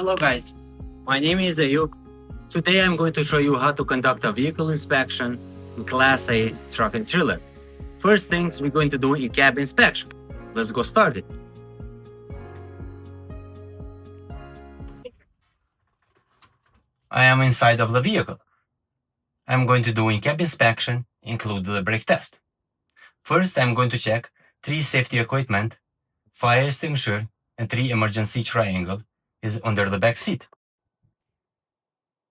Hello guys, my name is Ayuk. Today I'm going to show you how to conduct a vehicle inspection in Class A truck and trailer. First things we're going to do in cab inspection. Let's go started. I am inside of the vehicle. I'm going to do in cab inspection include the brake test. First I'm going to check 3 safety equipment, fire extinguisher and 3 emergency triangle is under the back seat.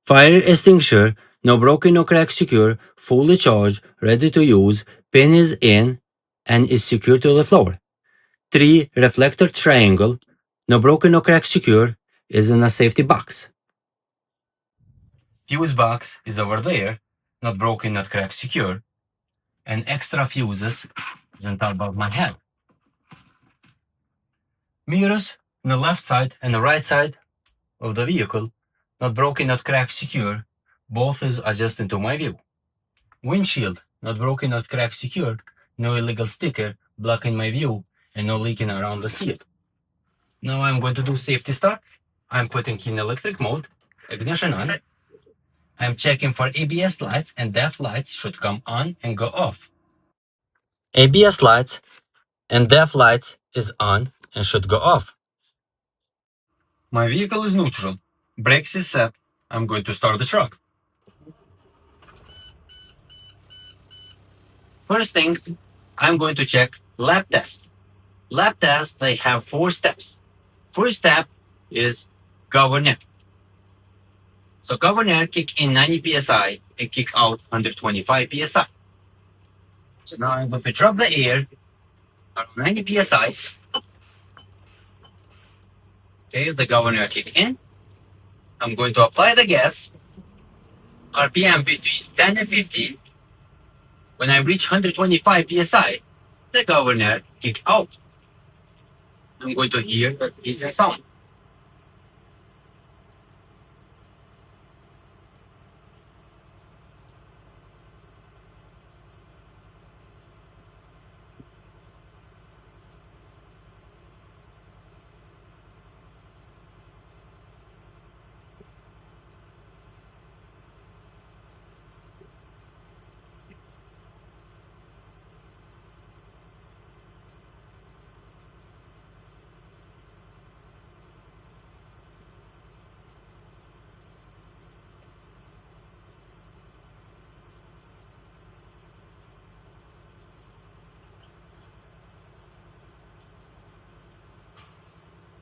Fire extinguisher, no broken, no crack, secure, fully charged, ready to use, pin is in and is secure to the floor. 3 reflector triangle, no broken, no crack, secure, is in a safety box. Fuse box is over there, not broken, not cracked, secure, and extra fuses is on top of my head. Mirrors on the left side and the right side of the vehicle, not broken, not cracked, secure, both is adjusting to my view. Windshield, not broken, not cracked, secure, no illegal sticker blocking my view, and no leaking around the seat. Now I'm going to do safety start. I'm putting in electric mode, ignition on. I'm checking for ABS lights and DEF lights should come on and go off. ABS lights and DEF lights is on and should go off. My vehicle is neutral. Brakes is set. I'm going to start the truck. First things, I'm going to check lap test. Lap test, they have 4 steps. First step is governor. So governor kick in 90 psi and kick out 125 psi. So now I'm going to drop the air around 90 psi. Okay, the governor kick in. I'm going to apply the gas. RPM between 10 and 15. When I reach 125 psi, the governor kick out. I'm going to hear the hissing sound.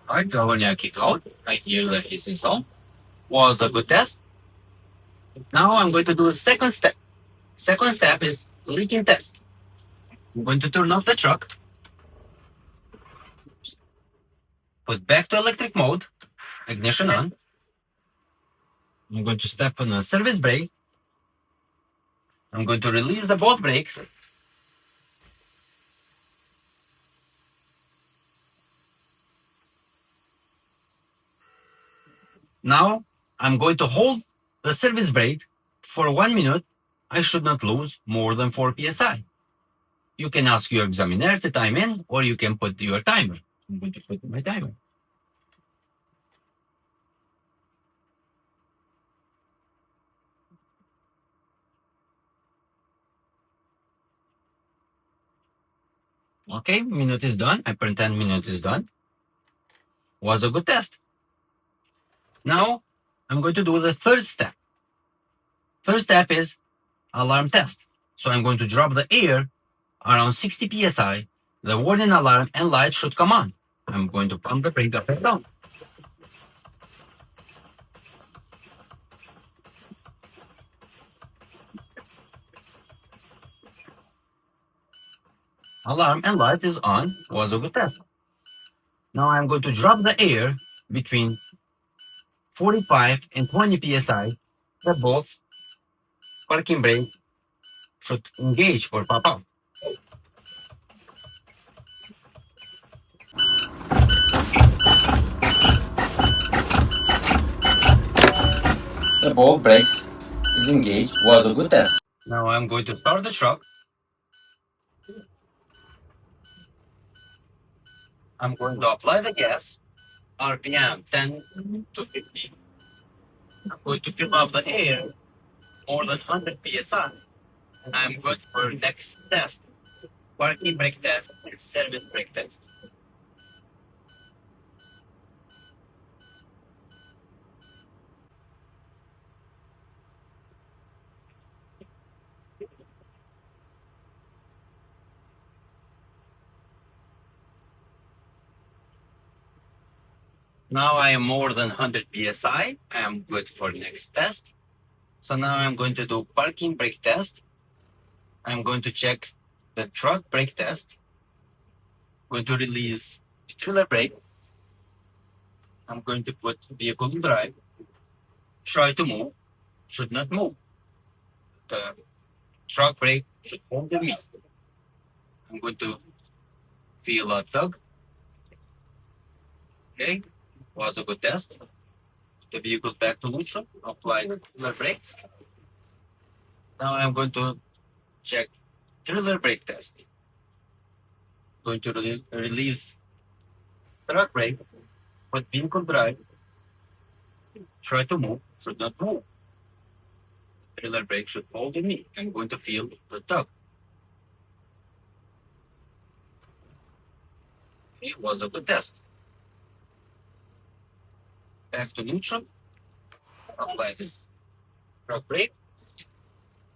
Alright, governor kick out. I hear the hissing sound. Was a good test. Now I'm going to do the second step. Second step is leaking test. I'm going to turn off the truck. Put back to electric mode. Ignition on. I'm going to step on the service brake. I'm going to release the both brakes. Now I'm going to hold the service brake for 1 minute. I should not lose more than 4 psi. You can ask your examiner to time in, or you can put your timer. I'm going to put my timer. Okay, minute is done. I pretend minute is done. Was a good test. Now I'm going to do the third step. Third step is alarm test. So I'm going to drop the air around 60 psi. The warning alarm and light should come on. I'm going to pump the brake up and down. Alarm and light is on. Was a good test. Now I'm going to drop the air between 45 and 20 psi. That both parking brake should engage or pop out. The both brakes is engaged. Was a good test. Now I'm going to start the truck. I'm going to apply the gas. RPM 10 to 15. I'm going to fill up the air more than 100 psi. And I'm good for next test, parking brake test and service brake test. Now I am more than 100 psi. I am good for next test. So now I'm going to do parking brake test. I'm going to check the truck brake test. I'm going to release the trailer brake. I'm going to put vehicle in drive. Try to move. Should not move. The truck brake should hold the meat. I'm going to feel a tug. Okay, was a good test. The vehicle back to neutral. Apply the brakes. Now I'm going to check trailer brake test. Going to release truck brake, put vehicle drive, try to move, should not move. Trailer brake should hold the knee. I'm going to feel the tug. It was a good test. Back to neutral. Apply this truck brake.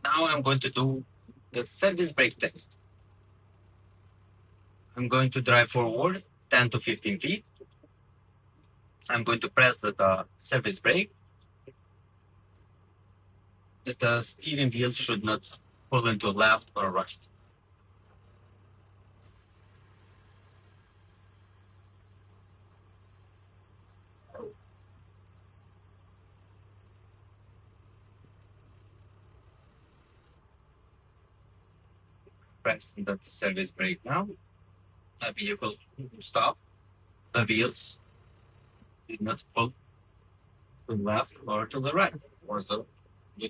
Now I'm going to do the service brake test. I'm going to drive forward 10 to 15 feet. I'm going to press the service brake. The steering wheel should not pull into left or right. Press the service brake now. The vehicle stop. The wheels did not pull to the left or to the right. Was the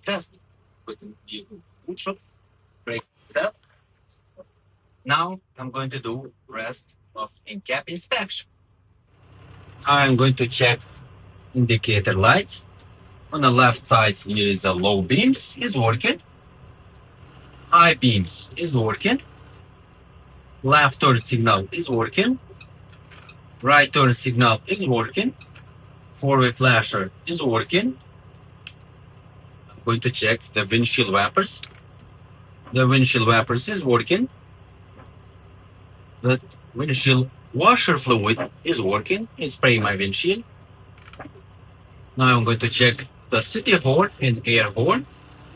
test. Put the vehicle neutral. Brake set. Now I'm going to do rest of in-cab inspection. I'm going to check indicator lights. On the left side here is a low beams is working. High beams is working. Left turn signal is working. Right turn signal is working. Forward flasher is working. I'm going to check the windshield wipers. The windshield wipers is working. The windshield washer fluid is working. It's spraying my windshield. Now I'm going to check the city horn and air horn.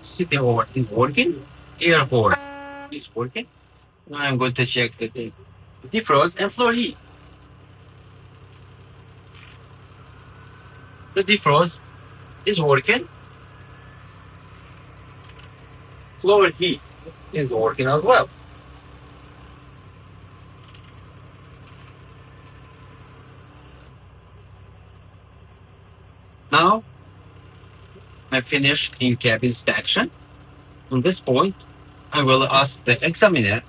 City horn is working. Air horn is working. Now I'm going to check the defrost and floor heat. The defrost is working. Floor heat is working as well. Now I finished in-cab inspection. On this point, I will ask the examiner,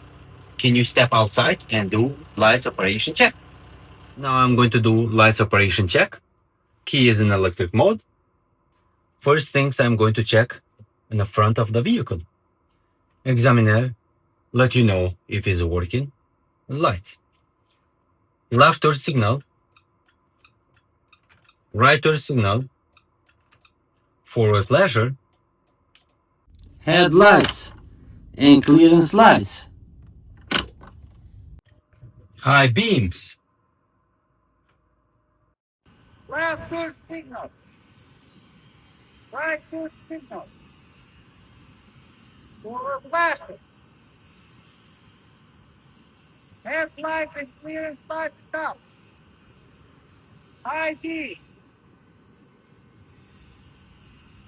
can you step outside and do lights operation check? Now I'm going to do lights operation check. Key is in electric mode. First things I'm going to check in the front of the vehicle. Examiner let you know if it's working. Lights. Left turn signal. Right turn signal. Forward flasher. Headlights and clearance lights. High beams. Left turn signal. Right turn signal. Forward flashing. Headlights and clearance lights stop. ID.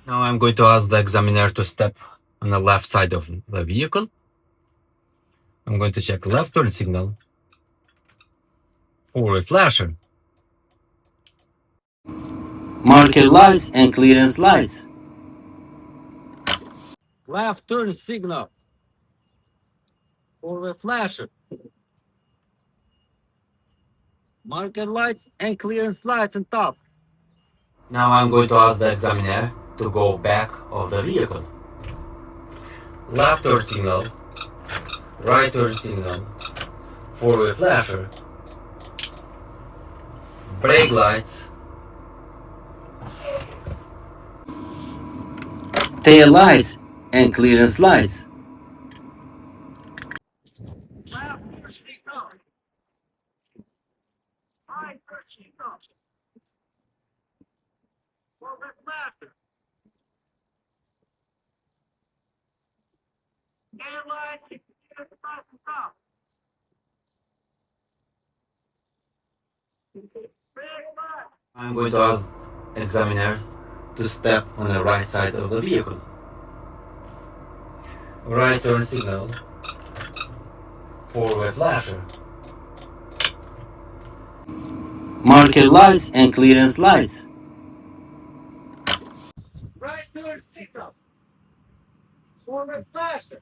Now I'm going to ask the examiner to step on the left side of the vehicle. I'm going to check left turn signal. Forward flasher. Marker lights and clearance lights. Left turn signal. Forward flasher. Marker lights and clearance lights on top. Now I'm going to ask the examiner to go back of the vehicle. Left turn signal, right turn signal, four-way flasher, brake lights, tail lights and clearance lights, Left turn signal. Right turn signal. Forward flasher. Tail lights and clearance lights on top. Brake lights. I'm going to ask examiner to step on the right side of the vehicle. Right turn signal, four-way flasher, marker lights and clearance lights, Right turn signal. Forward flasher.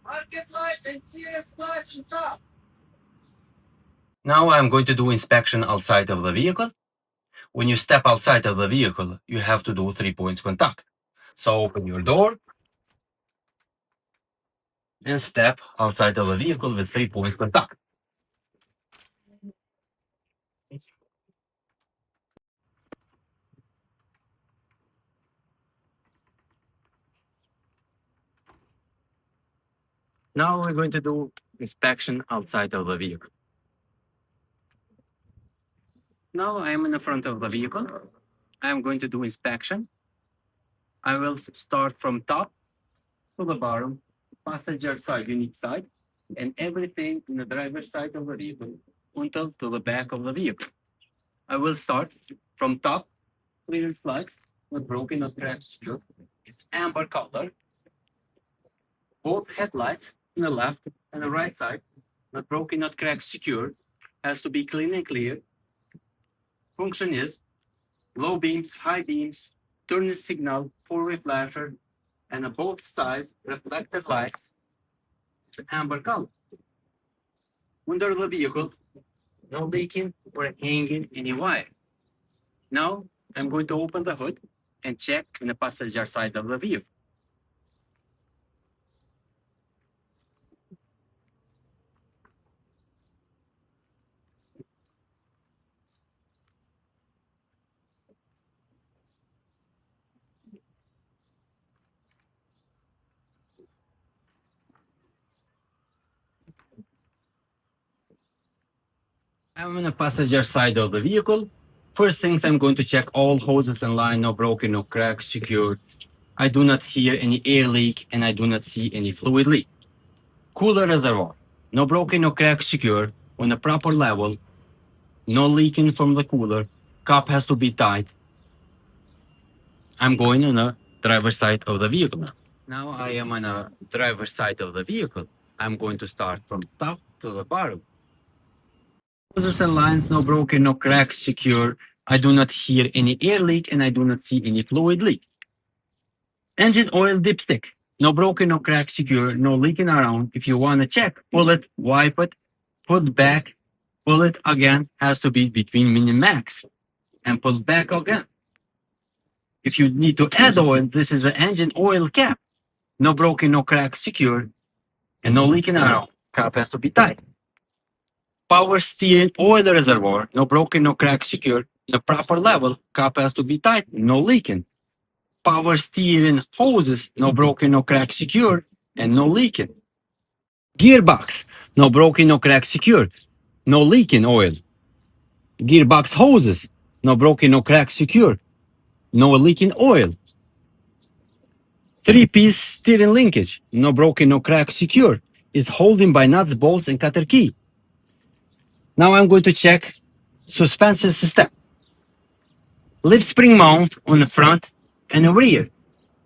Market lights and clearance lights on top. Now I'm going to do inspection outside of the vehicle. When you step outside of the vehicle, you have to do 3 points contact. So open your door and step outside of the vehicle with 3 points contact. Now we're going to do inspection outside of the vehicle. Now I am in the front of the vehicle. I am going to do inspection. I will start from top to the bottom, passenger side, unique side, and everything in the driver's side of the vehicle until to the back of the vehicle. I will start from top, clearance lights, not broken, not cracked, secure. It's amber color. Both headlights on the left and the right side, not broken, not cracked, secure, has to be clean and clear. Function is low beams, high beams, turn signal, four-way flasher, and on both sides, reflected lights. It's amber color. Under the vehicle, no leaking or hanging any wire. Now, I'm going to open the hood and check in the passenger side of the vehicle. I'm on the passenger side of the vehicle. First things, I'm going to check all hoses and line, no broken, no cracks, secured. I do not hear any air leak and I do not see any fluid leak. Cooler reservoir, no broken, no cracks, secure, on the proper level, no leaking from the cooler, cap has to be tight. I'm going on the driver's side of the vehicle now. Now I am on the driver's side of the vehicle. I'm going to start from top to the bottom. Hoses and lines, no broken, no cracks, secure. I do not hear any air leak and I do not see any fluid leak. Engine oil dipstick, no broken, no cracks, secure, no leaking around. If you want to check, pull it, wipe it, put back, pull it again, has to be between min and max, and pull back again. If you need to add oil, this is the engine oil cap. No broken, no cracks, secure, and no leaking around. Cap has to be tight. Power steering oil reservoir, no broken, no cracks, secure, the proper level. Cap has to be tight, no leaking. Power steering hoses, no broken, no cracks, secure, and no leaking. Gearbox, no broken, no cracks, secure, no leaking oil. Gearbox hoses, no broken, no cracks, secure, no leaking oil. Three-piece steering linkage, no broken, no cracks, secure, is holding by nuts, bolts, and cutter key. Now I'm going to check suspension system. Lift spring mount on the front and the rear.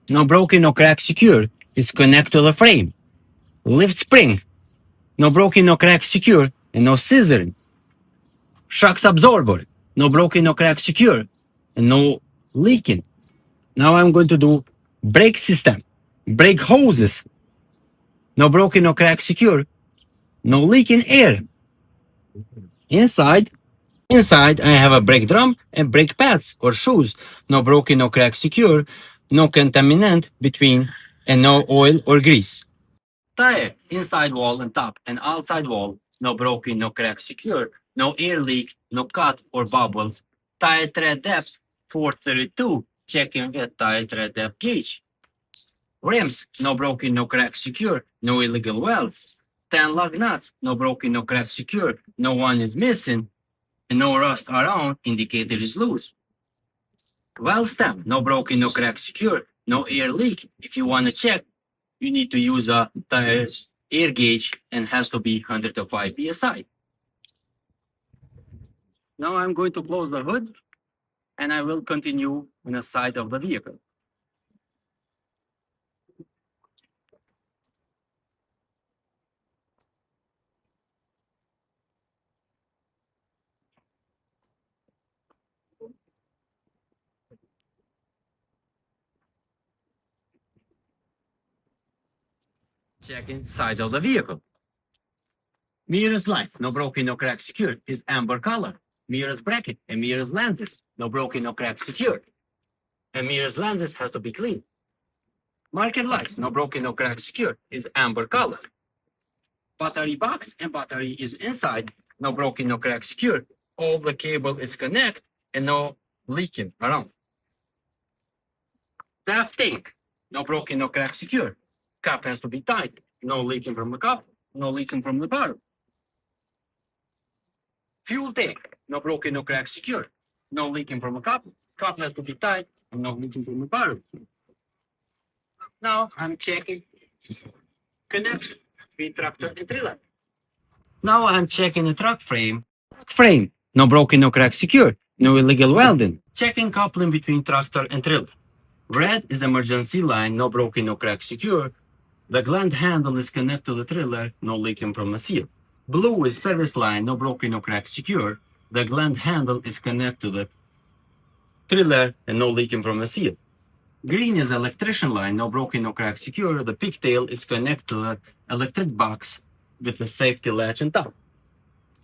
No broken, no crack, secure, is connected to the frame. Lift spring, no broken, no crack, secure, and no scissoring. Shocks absorber, no broken, no crack, secure, and no leaking. Now I'm going to do brake system. Brake hoses, no broken, no crack, secure, no leaking air. Inside, I have a brake drum and brake pads or shoes. No broken, no crack, secure. No contaminant between, and no oil or grease. Tire, inside wall and top and outside wall. No broken, no crack, secure. No air leak, no cut or bubbles. Tire tread depth, 432. Checking with tire tread depth gauge. Rims, no broken, no crack, secure. No illegal welds. 10 lug nuts, no broken, no crack, secure. No one is missing. And no rust around, indicator is loose. Valve stem, no broken, no crack, secure, no air leak. If you want to check, you need to use a tire air gauge and has to be 105 psi. Now I'm going to close the hood and I will continue on the side of the vehicle. Checking side of the vehicle. Mirrors lights, no broken, no crack, secure, is amber color. Mirrors bracket and mirrors lenses, no broken, no crack, secure. And mirrors lenses has to be clean. Marker lights, no broken, no crack, secure, is amber color. Battery box and battery is inside, no broken, no crack, secure. All the cable is connected and no leaking around. DAF tank, no broken, no crack, secure. Cap has to be tight, no leaking from the cup, no leaking from the bottom. Fuel tank, no broken, no crack, secure. No leaking from the cup has to be tight and no leaking from the bottom. Now I'm checking connection between tractor and trailer. Now I'm checking the truck frame. Frame, no broken, no crack, secure. No illegal welding. Checking coupling between tractor and trailer. Red is emergency line, no broken, no crack, secure. The gland handle is connected to the trailer, no leaking from a seal. Blue is service line, no broken, no crack, secure. The gland handle is connected to the trailer and no leaking from a seal. Green is electrician line, no broken, no crack, secure. The pigtail is connected to the electric box with the safety latch on top.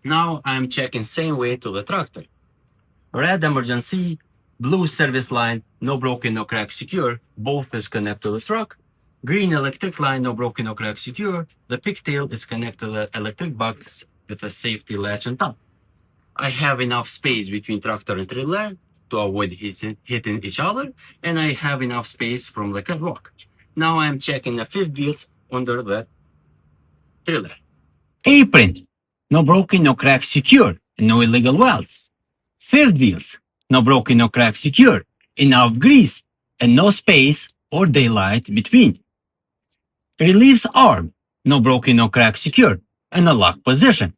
Now I'm checking same way to the tractor. Red emergency, blue service line, no broken, no crack, secure. Both is connected to the truck. Green electric line, no broken, no crack, secure. The pigtail is connected to the electric box with a safety latch on top. I have enough space between tractor and trailer to avoid hitting each other, and I have enough space from the catwalk. Now I'm checking the fifth wheels under the trailer. Apron, no broken, no crack, secure, no illegal welds. Fifth wheels, no broken, no crack, secure, enough grease, and no space or daylight between. Relieves arm, no broken, no crack, secure, and a lock position.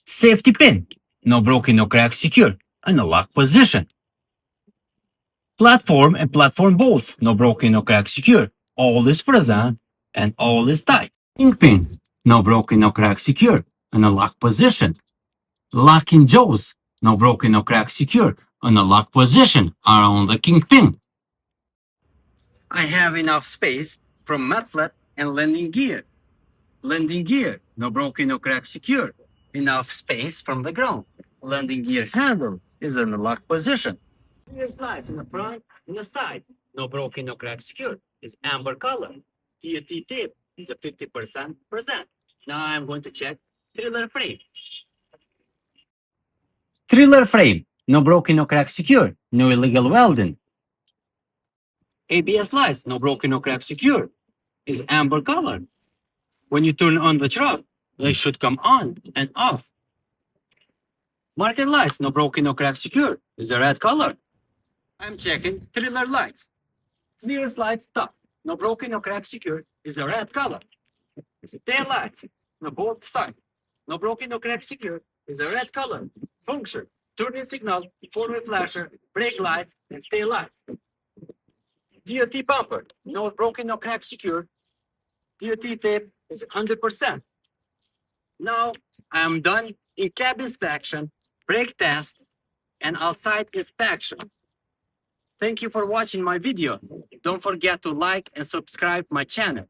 Safety pin, no broken, no crack, secure, and a lock position. Platform and platform bolts, no broken, no crack, secure. All is present and all is tight. Kingpin, no broken, no crack, secure, and a lock position. Locking jaws, no broken, no crack, secure, and a lock position around the kingpin. I have enough space from mat flat and landing gear. Landing gear, no broken, no crack, secure. Enough space from the ground. Landing gear handle is in the lock position. Rear slides in the front and the side. No broken, no crack, secure. Is amber color. TOT tape is a 50%. Now I'm going to check trailer frame. Trailer frame, no broken, no crack, secure. No illegal welding. ABS lights, no broken, no crack, secure. Is amber color. When you turn on the truck, they should come on and off. Market lights, no broken, no crack, secure. Is a red color. I'm checking trailer lights. Clearance lights top, no broken, no crack, secure. Is a red color. Tail lights, no both sides. No broken, no crack, secure. Is a red color. Function, turning signal, four-way flasher, brake lights, and tail lights. DOT bumper, no broken, no crack, secure. DOT tape is 100%. Now I'm done in cab inspection, brake test, and outside inspection. Thank you for watching my video. Don't forget to like and subscribe my channel.